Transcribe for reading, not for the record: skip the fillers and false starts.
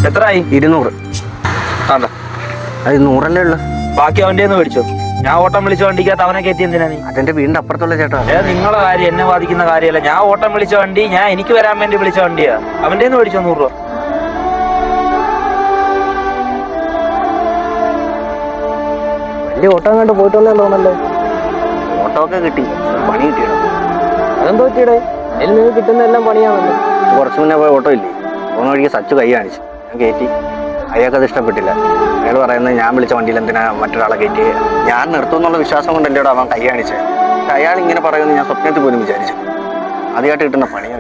എത്രയായി? 200. അതാ അത് 100 ഉള്ളു. ബാക്കി അവന്റെ മേടിച്ചോ? ഞാൻ ഓട്ടം വിളിച്ച വണ്ടിക്കകത്ത് അവനെ കയറ്റി എന്തിനാ നീ? അതെന്റെ വീടിന്റെ അപ്പുറത്തുള്ള ചേട്ടാ. നിങ്ങളെ കാര്യം എന്നെ ബാധിക്കുന്ന കാര്യമല്ല. ഞാൻ ഓട്ടം വിളിച്ച വണ്ടി, ഞാൻ എനിക്ക് വരാൻ വേണ്ടി വിളിച്ച വണ്ടിയാ. അവന്റെ മേടിച്ചോ 100 രൂപ? വലിയ ഓട്ടം കണ്ട് പോയിട്ടുള്ളതല്ലേ? ഓട്ടോ ഒക്കെ കിട്ടി, പണി കിട്ടിയോ? അതെന്തോ പറ്റിയടേ? അതിൽ നിങ്ങൾക്ക് കിട്ടുന്ന എല്ലാം പണിയാണല്ലോ. കുറച്ച് മുന്നേ പോയ ഓട്ടോ ഇല്ലേ, പോകുന്ന വഴിക്ക് സച്ചു കൈ കാണിച്ചു. ഞാൻ കയറ്റി. അയാൾക്കത് ഇഷ്ടപ്പെട്ടില്ല. അയാൾ പറയുന്നത് ഞാൻ വിളിച്ച വണ്ടിയിൽ എന്തിനാ മറ്റൊരാളെ കയറ്റി. ഞാൻ നിർത്തുമെന്നുള്ള വിശ്വാസം കൊണ്ടല്ലേടോ അവൻ കൈ കാണിച്ചത്. അയാൾ ഇങ്ങനെ പറയുമെന്ന് ഞാൻ സ്വപ്നത്തിൽ പോലും വിചാരിച്ചു. ആദ്യമായിട്ട് കിട്ടുന്ന പണിയാണ്.